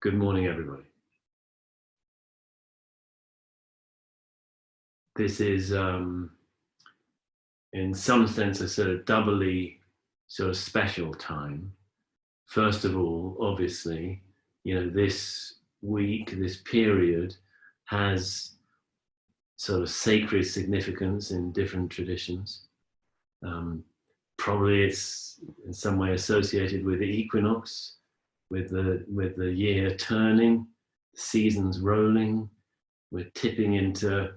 Good morning, everybody. This is, in some sense, a sort of doubly sort of special time. First of all, obviously, this week, this period has sort of sacred significance in different traditions. Probably it's in some way associated with the equinox, with the year turning, seasons rolling. We're tipping into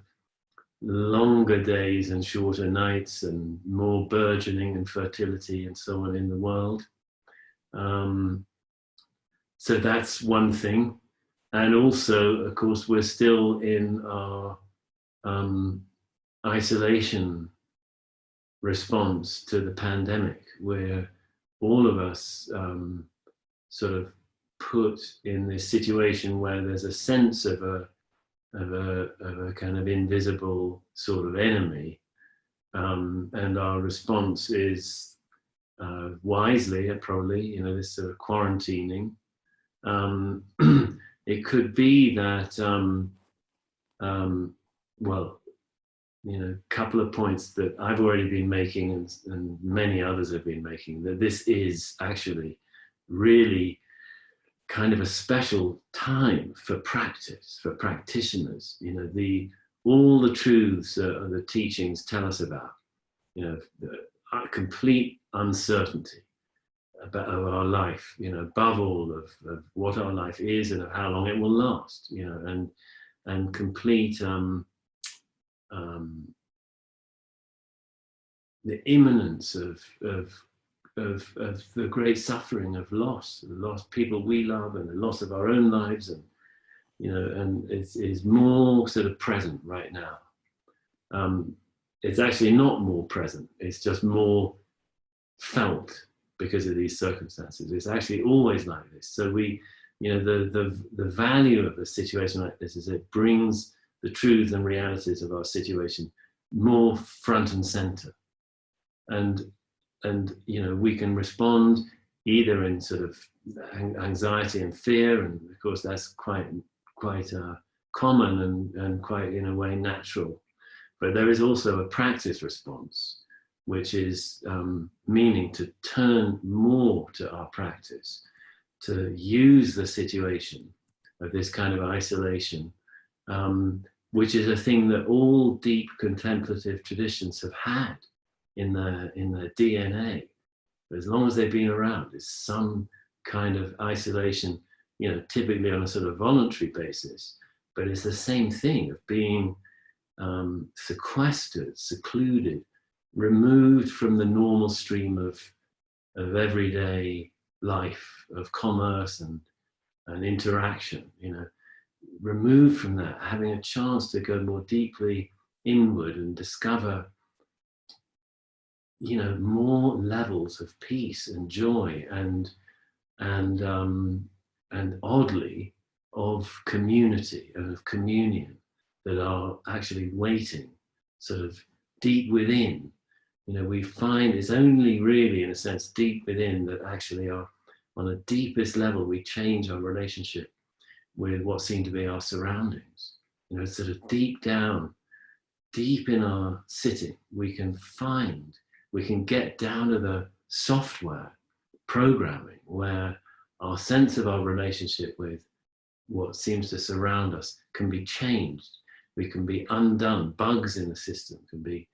longer days and shorter nights and more burgeoning and fertility and so on in the world. So that's one thing. And also, of course, we're still in our isolation response to the pandemic, where all of us sort of put in this situation where there's a sense of a kind of invisible sort of enemy, and our response is wisely, probably, this sort of quarantining. It could be that, well, a couple of points that I've already been making and many others have been making, that this is actually really kind of a special time for practice, for practitioners. All the truths the teachings tell us about, the complete uncertainty of our life, above all of what our life is and of how long it will last, and complete the imminence of the great suffering of loss, the lost people we love, and the loss of our own lives, and and it's more sort of present right now. It's actually not more present; it's just more felt because of these circumstances. It's actually always like this. So we, the value of a situation like this is it brings the truths and realities of our situation more front and center, and we can respond either in sort of anxiety and fear, and of course that's quite common and quite, in a way, natural. But there is also a practice response, which is meaning to turn more to our practice, to use the situation of this kind of isolation, which is a thing that all deep contemplative traditions have had in their DNA. As long as they've been around, it's some kind of isolation, typically on a sort of voluntary basis, but it's the same thing of being sequestered, secluded, removed from the normal stream of everyday life, of commerce and interaction, removed from that, having a chance to go more deeply inward and discover more levels of peace and joy and oddly of community and of communion that are actually waiting sort of deep within. We find it's only really, in a sense, deep within that actually on the deepest level we change our relationship with what seem to be our surroundings. Sort of deep down, deep in our sitting, we can get down to the software programming where our sense of our relationship with what seems to surround us can be changed. We can be undone. Bugs in the system can be,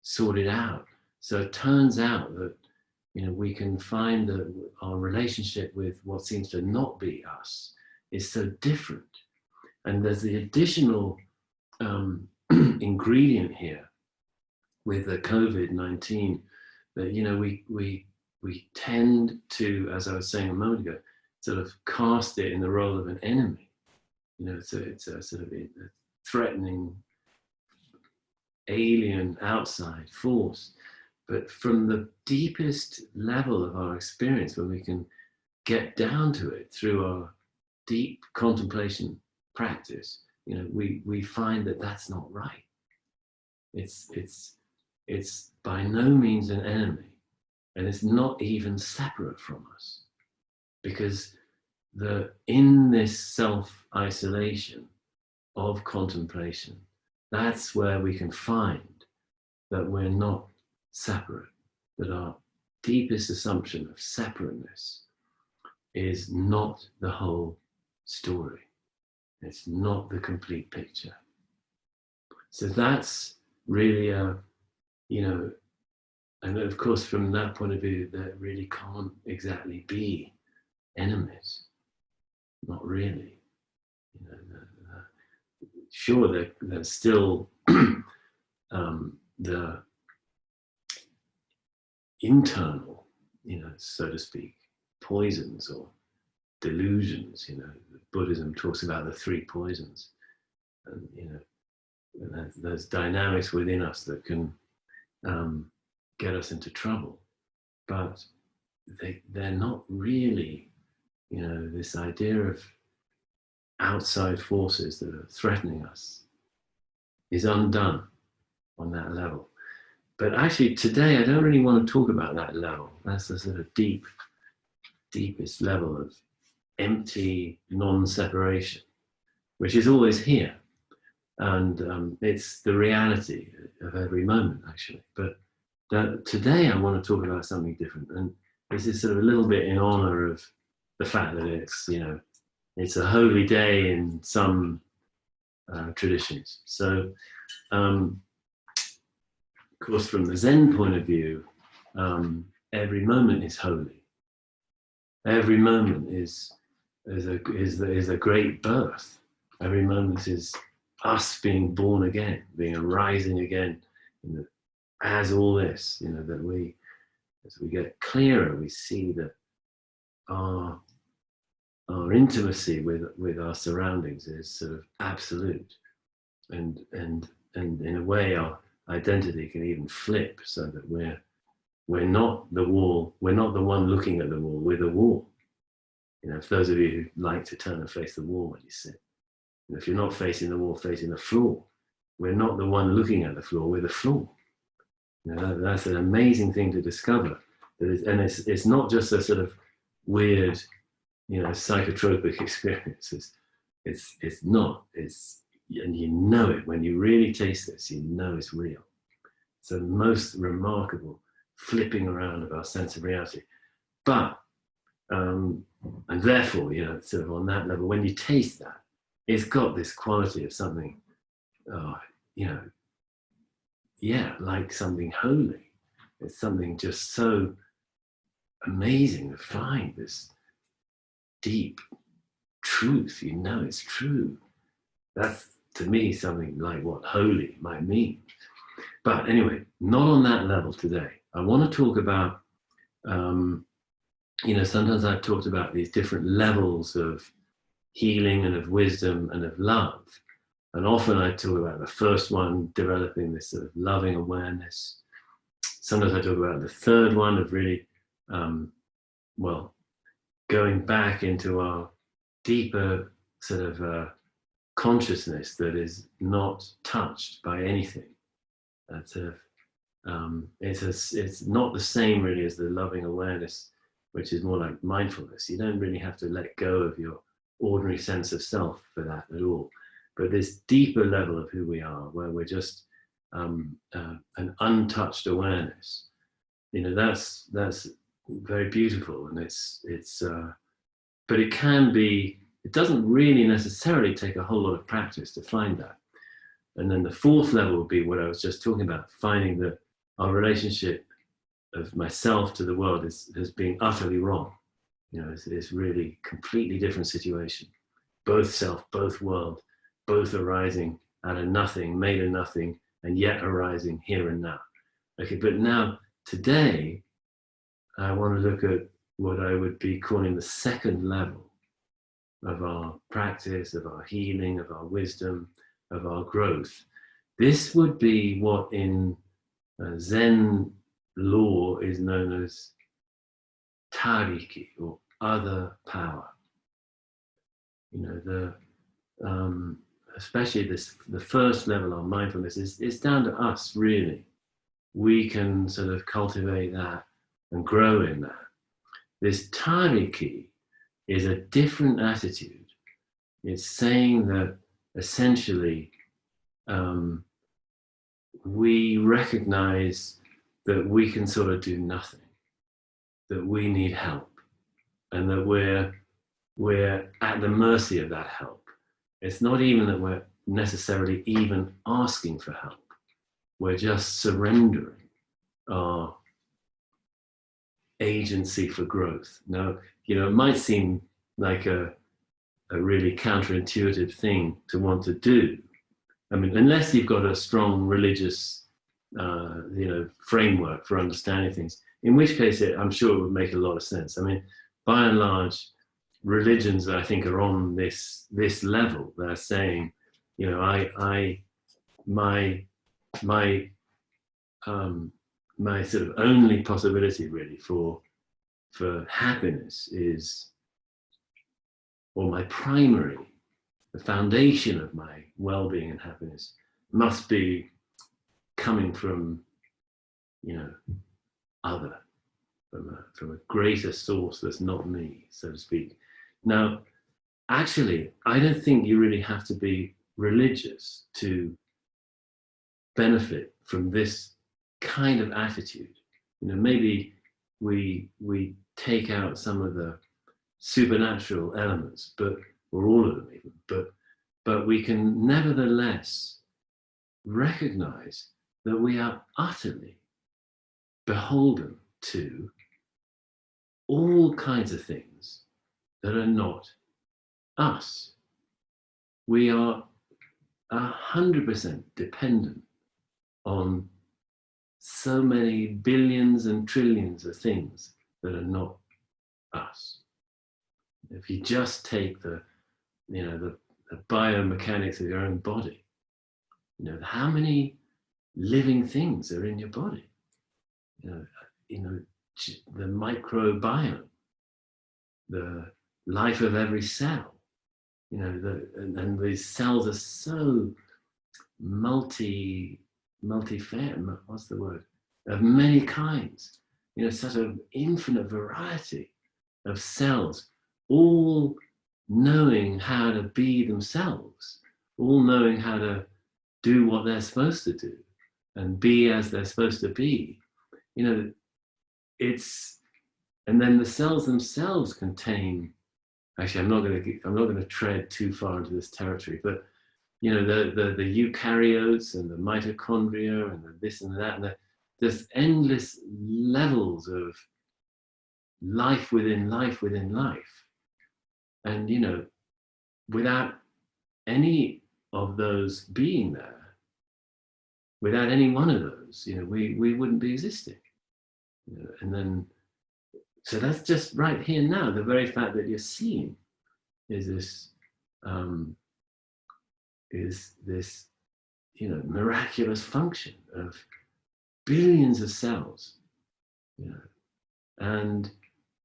sorted out. So it turns out that, we can find that our relationship with what seems to not be us is so different. And there's the additional ingredient here with the COVID-19 that, we tend to, as I was saying a moment ago, sort of cast it in the role of an enemy. So it's a sort of a threatening alien outside force. But from the deepest level of our experience, when we can get down to it through our deep contemplation practice, we find that that's not right. It's by no means an enemy, and it's not even separate from us, because in this self-isolation of contemplation, that's where we can find that we're not separate, that our deepest assumption of separateness is not the whole story. It's not the complete picture. So that's really and of course from that point of view, there really can't exactly be enemies. Not really. Sure, there's still the internal, so to speak, poisons or delusions. Buddhism talks about the three poisons, and there's dynamics within us that can get us into trouble, but they're not really, this idea of outside forces that are threatening us is undone on that level. But actually today I don't really want to talk about that level. That's the sort of deepest level of empty non-separation, which is always here. And it's the reality of every moment, actually. But today I want to talk about something different. And this is sort of a little bit in honor of the fact that it's a holy day in some traditions. So, of course, from the Zen point of view, every moment is holy. Every moment is a great birth. Every moment is us being born again, being arising again, as all this, that as we get clearer, we see that our intimacy with our surroundings is sort of absolute, and in a way our identity can even flip, so that we're not the wall, we're not the one looking at the wall, we're the wall. For those of you who like to turn and face the wall when you sit, if you're not facing the wall, facing the floor, we're not the one looking at the floor, we're the floor. That's an amazing thing to discover. And it's not just a sort of weird, psychotropic experience. It's not. And it when you really taste this. It's real. It's the most remarkable flipping around of our sense of reality. But and therefore, sort of on that level, when you taste that, it's got this quality of something, like something holy. It's something just so amazing to find this deep truth. It's true. That's, to me, something like what holy might mean. But anyway, not on that level today. I want to talk about, sometimes I've talked about these different levels of healing and of wisdom and of love. And often I talk about the first one, developing this sort of loving awareness. Sometimes I talk about the third one of really, going back into our deeper sort of consciousness that is not touched by anything. That sort of, it's not the same really as the loving awareness, which is more like mindfulness. You don't really have to let go of your ordinary sense of self for that at all. But this deeper level of who we are, where we're just an untouched awareness, that's very beautiful. And but it can be. It doesn't really necessarily take a whole lot of practice to find that. And then the fourth level would be what I was just talking about, finding that our relationship of myself to the world has been utterly wrong. It's really completely different situation. Both self, both world, both arising out of nothing, made of nothing, and yet arising here and now. Okay, but now, today, I want to look at what I would be calling the second level of our practice, of our healing, of our wisdom, of our growth. This would be what in Zen law is known as tariki, or other power. Especially the first level of mindfulness is down to us, really. We can sort of cultivate that and grow in that. This tariki is a different attitude. It's saying that essentially we recognize that we can sort of do nothing, that we need help, and that we're at the mercy of that help. It's not even that we're necessarily even asking for help. We're just surrendering our agency for growth. Now, it might seem like a really counterintuitive thing to want to do. I mean, unless you've got a strong religious, framework for understanding things, in which case I'm sure it would make a lot of sense. I mean, by and large, religions, I think, are on this level. They're saying, my sort of only possibility really for happiness is, or my primary, the foundation of my well-being and happiness must be coming from, other, from a greater source that's not me, so to speak. Now, actually, I don't think you really have to be religious to benefit from this kind of attitude. Maybe we take out some of the supernatural elements, or all of them even, but we can nevertheless recognize that we are utterly beholden to all kinds of things that are not us. We are 100% dependent on so many billions and trillions of things that are not us. If you just take the biomechanics of your own body, how many living things are in your body? The microbiome, the life of every cell, and these cells are so what's the word? Of many kinds, such an infinite variety of cells, all knowing how to be themselves, all knowing how to do what they're supposed to do and be as they're supposed to be. And then the cells themselves contain, actually, I'm not going to tread too far into this territory, but the eukaryotes and the mitochondria and the this and that, and there's endless levels of life within life within life. And, without any of those being there, without any one of those, we wouldn't be existing. And then, so that's just right here now. The very fact that you're seeing is this, miraculous function of billions of cells, and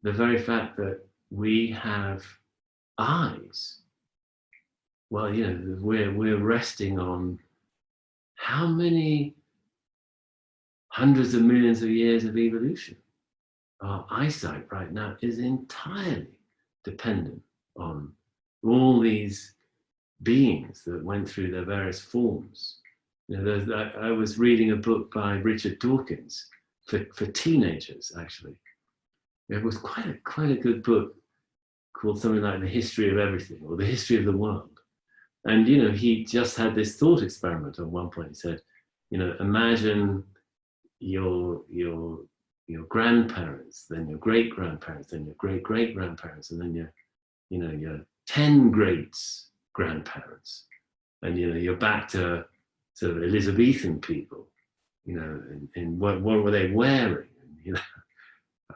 the very fact that we have eyes. Well, we're resting on how many hundreds of millions of years of evolution. Our eyesight right now is entirely dependent on all these beings that went through their various forms. I was reading a book by Richard Dawkins for teenagers, actually. It was quite a good book called something like The History of Everything, or The History of the World. And, he just had this thought experiment at one point. He said, imagine your grandparents, then your great-grandparents, then your great-great-grandparents, and then your 10 greats-grandparents. And, you're back to sort of Elizabethan people, and what were they wearing? And,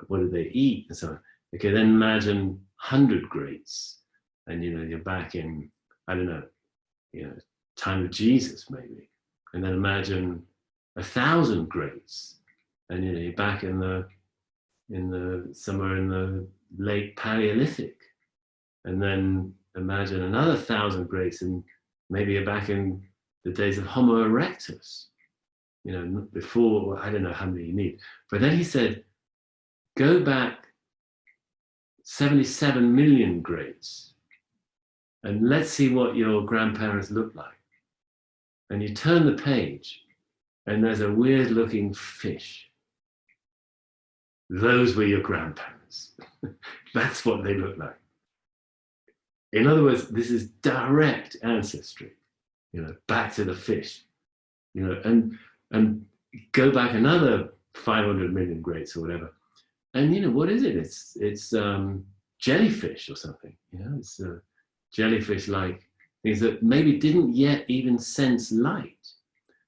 what did they eat? And so on. Okay, then imagine 100 greats, and, you're back in, I don't know, time of Jesus maybe. And then imagine 1,000 greats, and you're back in the somewhere in the late Paleolithic. And then imagine another 1,000 greats, and maybe you're back in the days of Homo erectus, before, I don't know how many you need. But then he said, go back 77 million greats. And let's see what your grandparents look like. And you turn the page, and there's a weird looking fish. Those were your grandparents. That's what they look like. In other words, this is direct ancestry, back to the fish, and go back another 500 million greats or whatever. And what is it? It's jellyfish or something. It's jellyfish-like things that maybe didn't yet even sense light.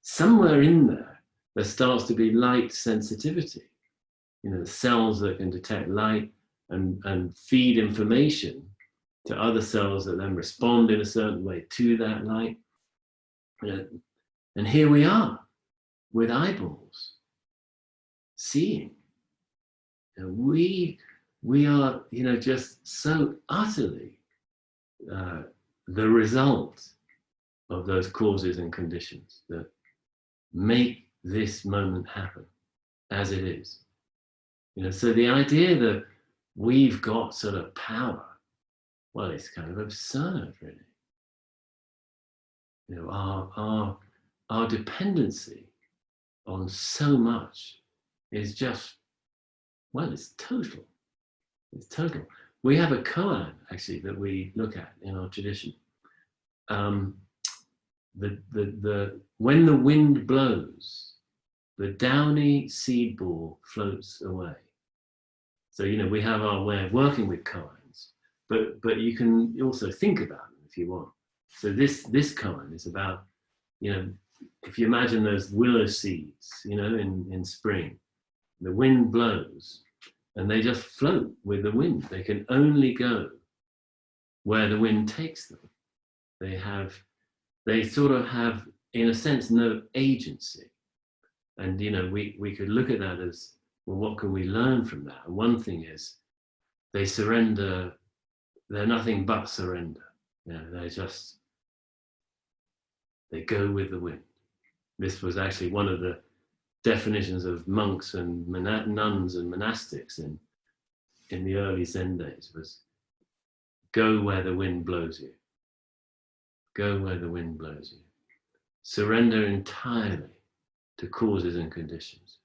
Somewhere in there starts to be light sensitivity. The cells that can detect light and feed information to other cells that then respond in a certain way to that light. And here we are with eyeballs, seeing. And we are, just so utterly the result of those causes and conditions that make this moment happen as it is. So the idea that we've got sort of power, well, it's kind of absurd, really. Our dependency on so much is just, well, it's total. It's total. We have a koan, actually, that we look at in our tradition. When the wind blows, the downy seed ball floats away. So, we have our way of working with koans, but you can also think about them if you want. So this koan is about, if you imagine those willow seeds, in spring, the wind blows and they just float with the wind. They can only go where the wind takes them. They sort of have, in a sense, no agency. And, we could look at that as, well, what can we learn from that? And one thing is they surrender, they're nothing but surrender. They go with the wind. This was actually one of the definitions of monks and nuns and monastics in the early Zen days, was go where the wind blows you. Go where the wind blows you. Surrender entirely to causes and conditions.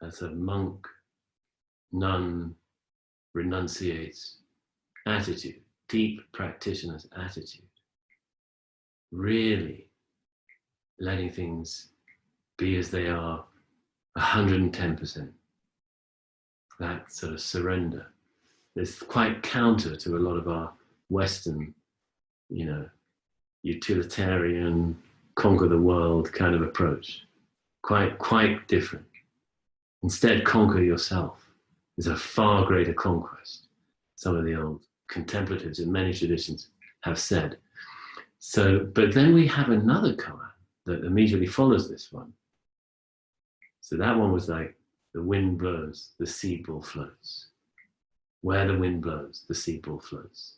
That's a monk, nun, renunciates attitude, deep practitioner's attitude. Really letting things be as they are 110%. That sort of surrender is quite counter to a lot of our Western, utilitarian, conquer the world kind of approach. Quite different. Instead, conquer yourself is a far greater conquest. Some of the old contemplatives in many traditions have said. So, but then we have another koan that immediately follows this one. So that one was like, the wind blows, the seed ball floats. Where the wind blows, the seed ball floats.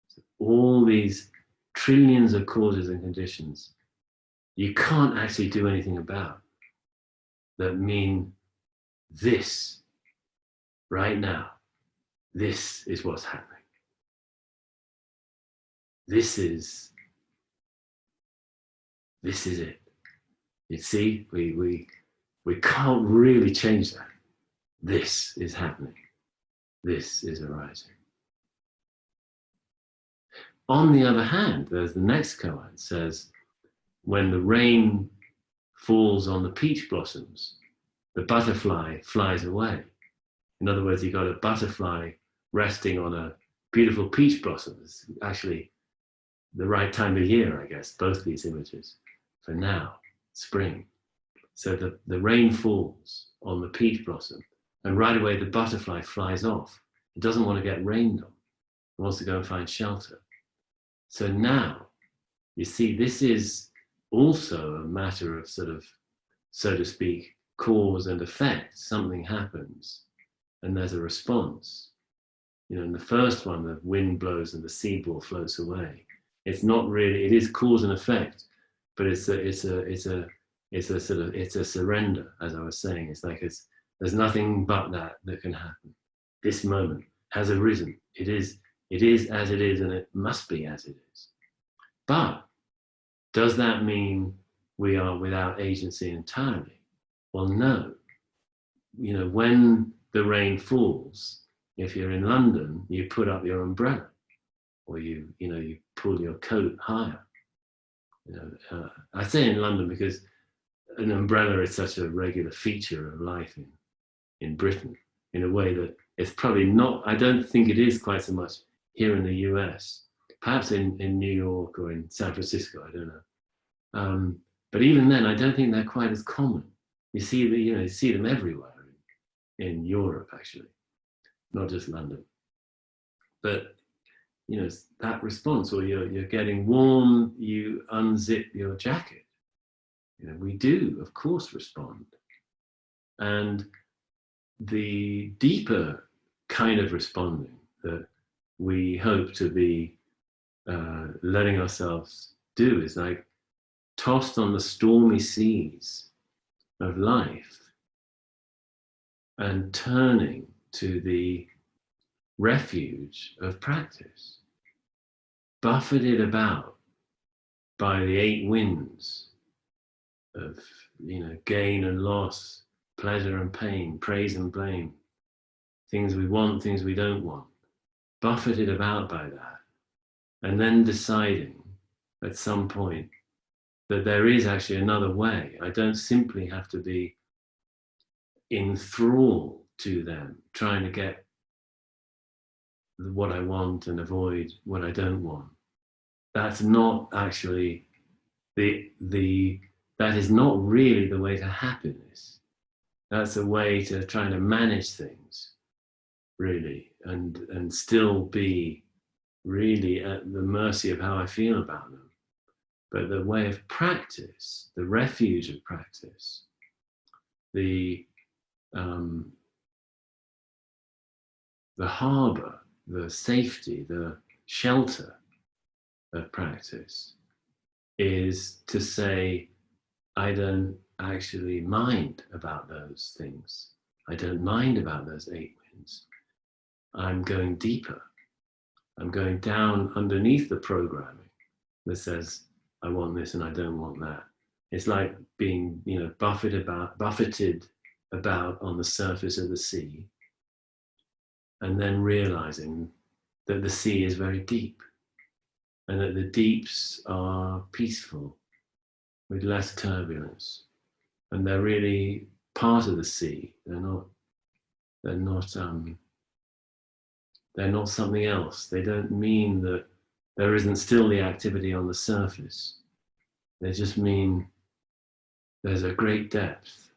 So all these trillions of causes and conditions you can't actually do anything about that mean this right now. This is what's happening. This is it. You see, we can't really change that. This is happening. This is arising. On the other hand, there's the next koan says, when the rain falls on the peach blossoms, the butterfly flies away. In other words, you've got a butterfly resting on a beautiful peach blossom. It's actually the right time of year, I guess, both these images. For now, spring. So the rain falls on the peach blossom, and right away the butterfly flies off. It doesn't want to get rained on. It wants to go and find shelter. So now, you see, this is also a matter of sort of, so to speak, cause and effect. Something happens and there's a response. In the first one, the wind blows and the seed ball floats away. It's not really, it is cause and effect, but it's a surrender, as I was saying. It's like there's nothing but that can happen. this moment has arisen. It is as it is, and it must be as it is. But does that mean we are without agency entirely? Well, no. You know, when the rain falls, if you're in London, you put up your umbrella, or you pull your coat higher. I say in London because an umbrella is such a regular feature of life in Britain, in a way that it's probably not, I don't think it is quite so much here in the US, perhaps in New York or in San Francisco, I don't know. But even then, I don't think they're quite as common. You see them everywhere in Europe, actually, not just London. But that response, or you're getting warm, you unzip your jacket. We do, of course, respond. And the deeper kind of responding that we hope to be letting ourselves do is like tossed on the stormy seas of life and turning to the refuge of practice, buffeted about by the eight winds of gain and loss, pleasure and pain, praise and blame, things we want, things we don't want, buffeted about by that, and then deciding at some point that there is actually another way. I don't simply have to be enthralled to them, trying to get what I want and avoid what I don't want. That's not actually that is not really the way to happiness. That's a way to trying to manage things, really, and still be really at the mercy of how I feel about them. But the way of practice, the refuge of practice, the harbor, the safety, the shelter of practice is to say, I don't actually mind about those things. I don't mind about those eight winds. I'm going deeper. I'm going down underneath the programming that says, I want this and I don't want that. It's like being, buffeted about on the surface of the sea, and then realizing that the sea is very deep and that the deeps are peaceful with less turbulence, and they're really part of the sea. They're not something else. They don't mean that there isn't still the activity on the surface. They just mean there's a great depth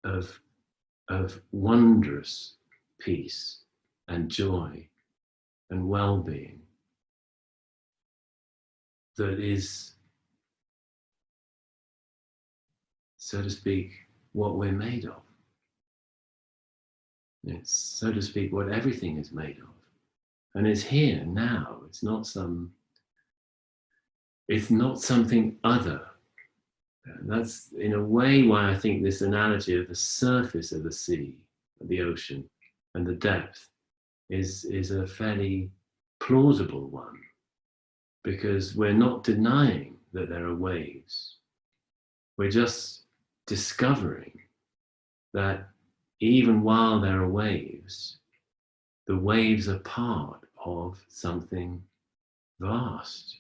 of wondrous peace and joy and well-being that is, so to speak, what we're made of. It's, so to speak, what everything is made of. And it's here now. It's not something other. And that's in a way why I think this analogy of the surface of the sea, of the ocean, and the depth is a fairly plausible one, because we're not denying that there are waves. We're just discovering that even while there are waves, the waves are part of something vast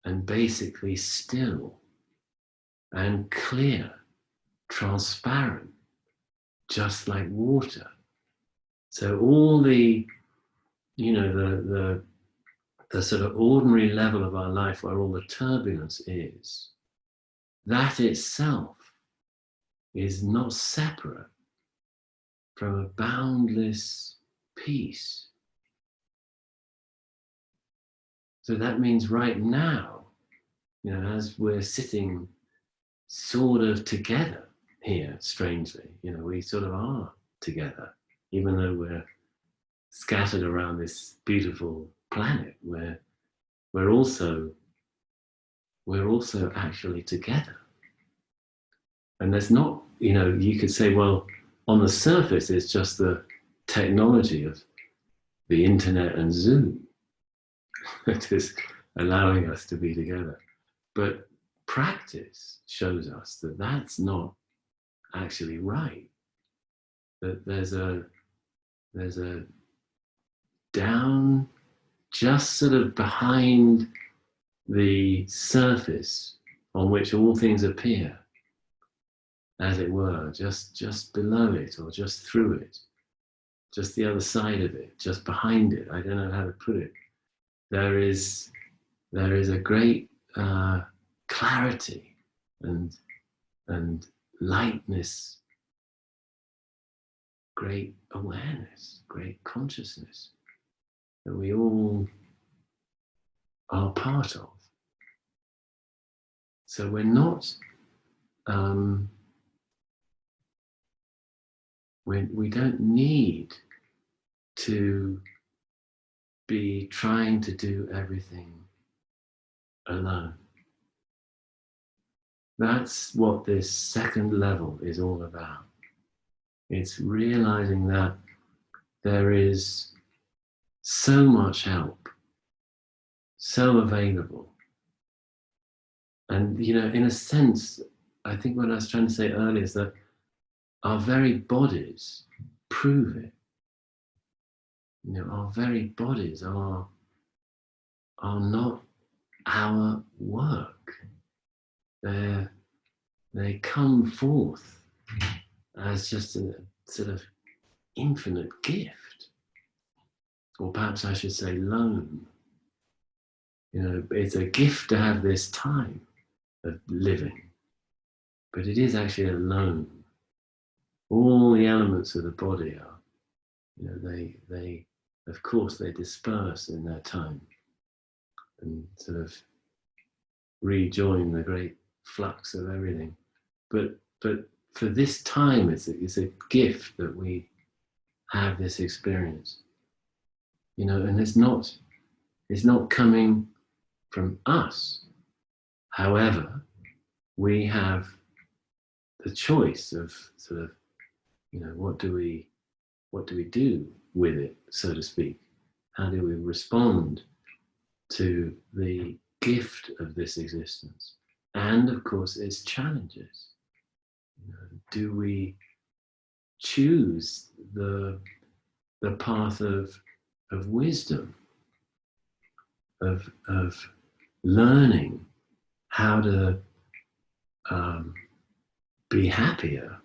and basically still and clear, transparent, just like water. So all the sort of ordinary level of our life where all the turbulence is, that itself is not separate from a boundless peace. So that means right now, as we're sitting sort of together here, strangely, we sort of are together, even though we're scattered around this beautiful planet, we're also actually together. And there's not, you could say, well, on the surface, it's just the technology of the internet and Zoom that is allowing us to be together. But practice shows us that that's not actually right. That there's a down, just sort of behind the surface on which all things appear, as it were, just below it or just through it, just the other side of it, just behind it. I don't know how to put it. There is a great clarity and lightness, great awareness, great consciousness that we all are part of. So we're not, we don't need to be trying to do everything alone. That's what this second level is all about. It's realizing that there is so much help, so available. And, you know, in a sense, I think what I was trying to say earlier is that our very bodies prove it. You know, our very bodies are not our work. They come forth as just a sort of infinite gift, or perhaps I should say loan. You know, it's a gift to have this time of living, but it is actually a loan. All the elements of the body are, you know, they of course they disperse in their time and sort of rejoin the great flux of everything. But for this time, it's a gift that we have this experience, you know, and it's not coming from us. However, we have the choice of sort of, you know, what do we do with it, so to speak? How do we respond to the gift of this existence? And of course, its challenges. You know, do we choose the path of wisdom, of learning how to be happier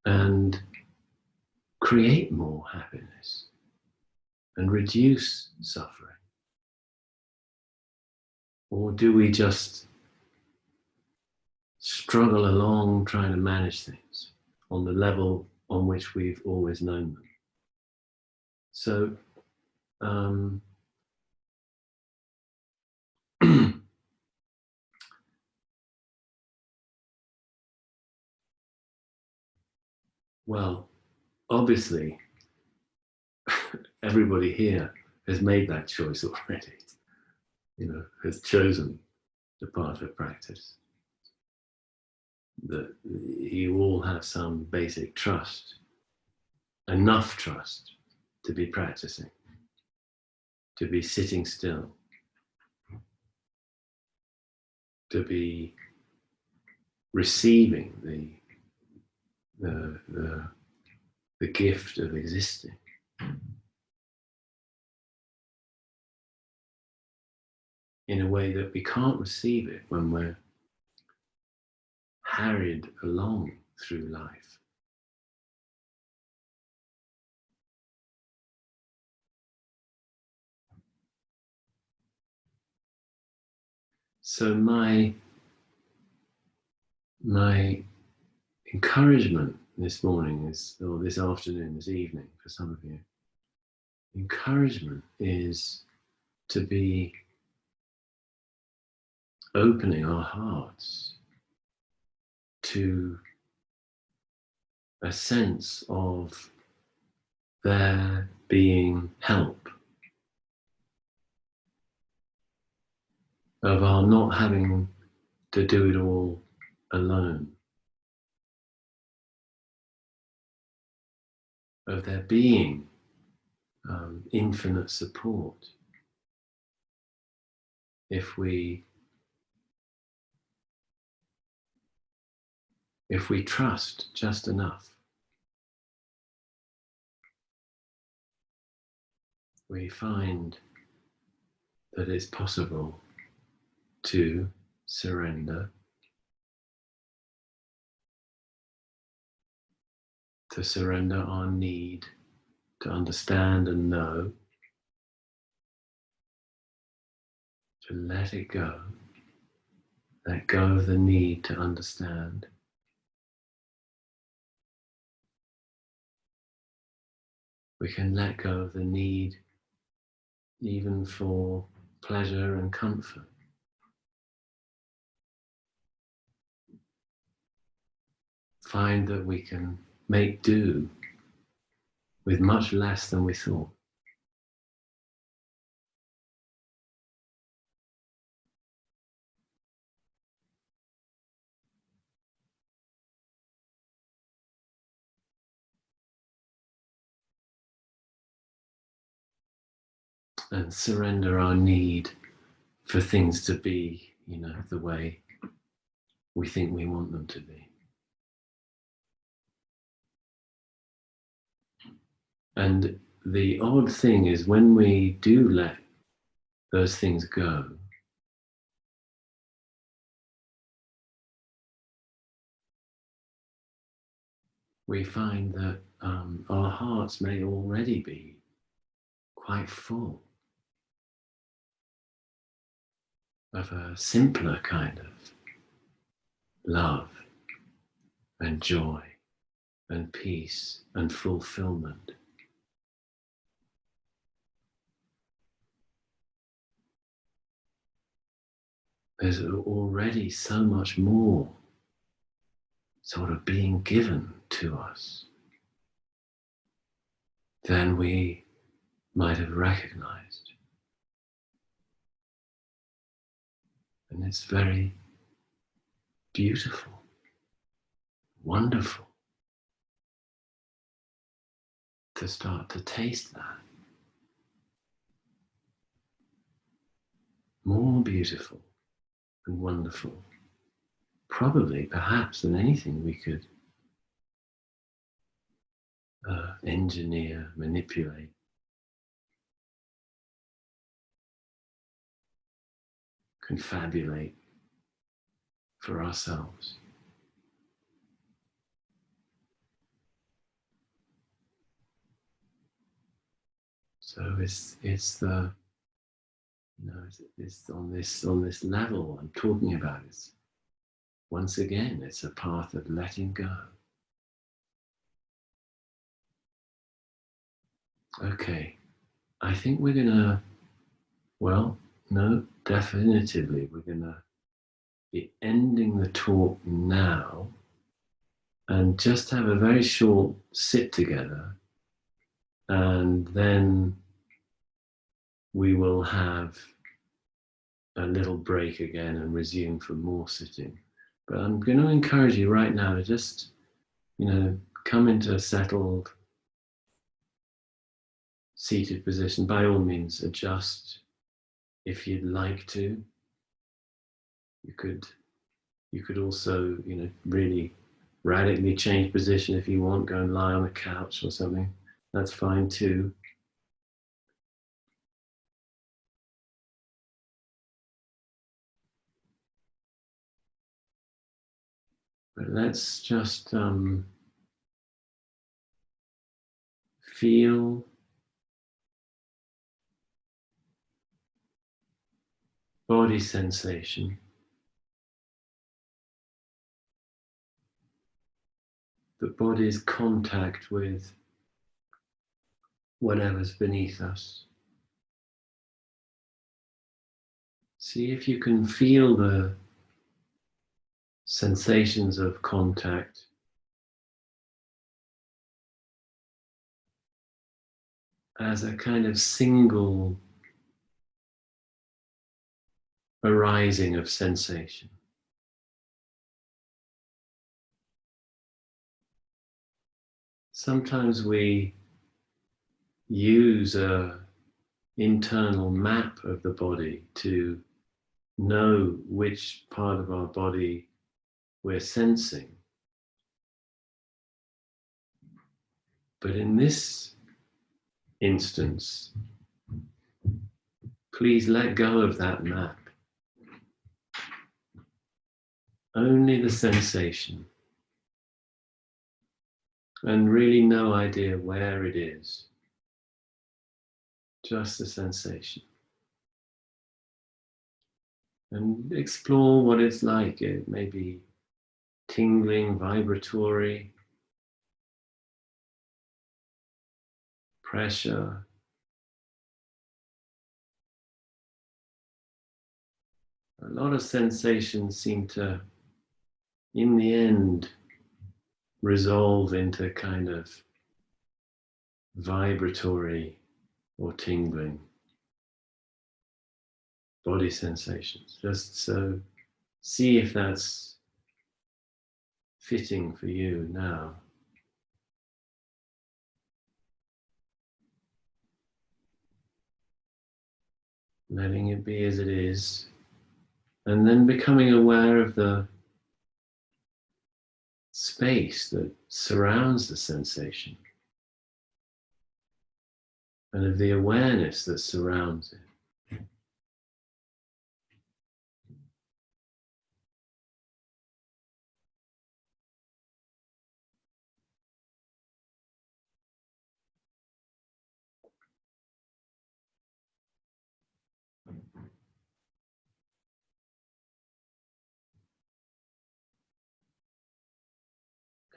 and create more happiness and reduce suffering? Or do we just struggle along trying to manage things on the level on which we've always known them? So well, obviously, everybody here has made that choice already, you know, has chosen the path of practice. That you all have some basic trust, enough trust to be practicing, to be sitting still, to be receiving the gift of existing. In a way that we can't receive it when we're harried along through life. So my encouragement this morning is, or this afternoon, this evening for some of you, encouragement is to be opening our hearts to a sense of there being help, of our not having to do it all alone. of there being infinite support if we trust just enough. We find that it's possible to surrender, our need to understand and know, to let it go, let go of the need to understand. We can let go of the need even for pleasure and comfort. Find that we can make do with much less than we thought. And surrender our need for things to be, the way we think we want them to be. And the odd thing is, when we do let those things go, we find that our hearts may already be quite full of a simpler kind of love and joy and peace and fulfillment. There's already so much more sort of being given to us than we might have recognized. And it's very beautiful, wonderful to start to taste that. More beautiful and wonderful, probably, perhaps, than anything we could engineer, manipulate, confabulate for ourselves. So it's the, it's on this level I'm talking about. It's, once again, it's a path of letting go. Okay, I think we're gonna, definitively we're gonna be ending the talk now and just have a very short sit together, and then we will have a little break again and resume for more sitting. But I'm going to encourage you right now to just, come into a settled, seated position. By all means, adjust if you'd like to. You could also, really radically change position if you want. Go and lie on a couch or something. That's fine too. But let's just feel body sensation, the body's contact with whatever's beneath us. See if you can feel the sensations of contact as a kind of single arising of sensation. sometimes we use a internal map of the body to know which part of our body we're sensing. But in this instance, please let go of that map. Only the sensation. And really no idea where it is. Just the sensation. And explore what it's like. It may be tingling, vibratory, pressure. A lot of sensations seem to, in the end, resolve into kind of vibratory or tingling body sensations. Just so see if that's fitting for you now. Letting it be as it is, and then becoming aware of the space that surrounds the sensation and of the awareness that surrounds it.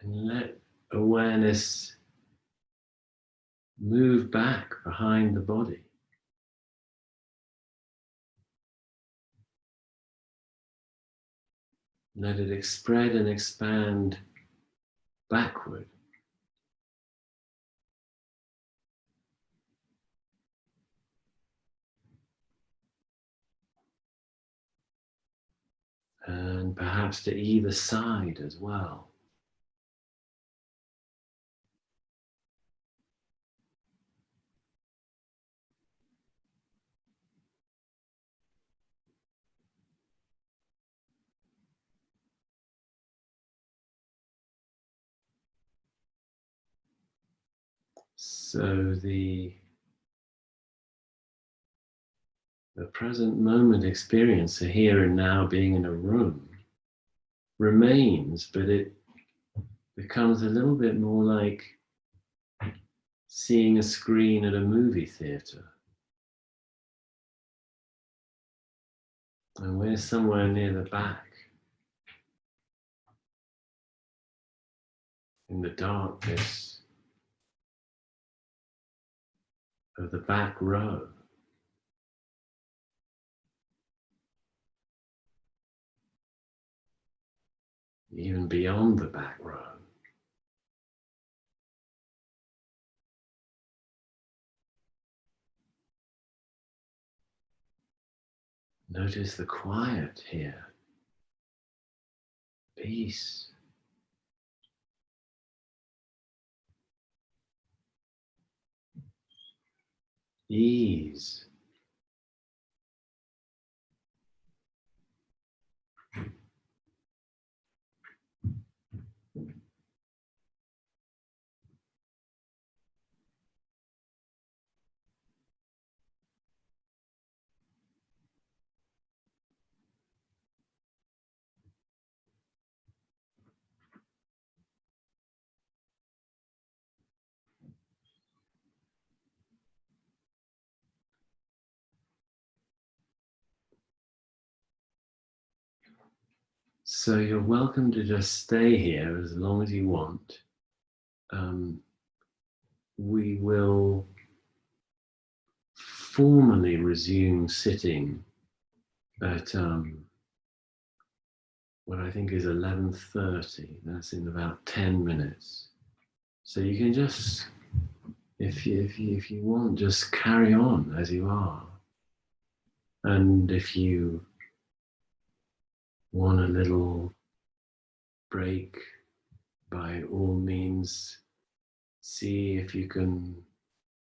And let awareness move back behind the body. Let it spread and expand backward. And perhaps to either side as well. So the present moment experience, a here and now being in a room, remains, but it becomes a little bit more like seeing a screen at a movie theatre. And we're somewhere near the back, in the darkness of the back row. Even beyond the back row. Notice the quiet here. Peace. Ease. So you're welcome to just stay here as long as you want. We will formally resume sitting at what I think is 11:30. That's in about 10 minutes. So you can just, if you want, just carry on as you are. And if you want a little break, by all means, see if you can,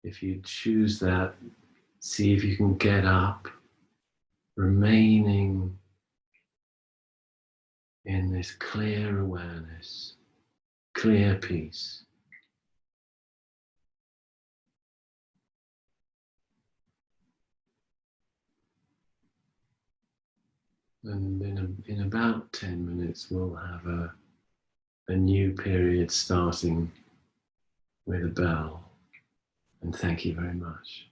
if you choose that, see if you can get up, remaining in this clear awareness, clear peace. And in about 10 minutes, we'll have a new period starting with a bell. And thank you very much.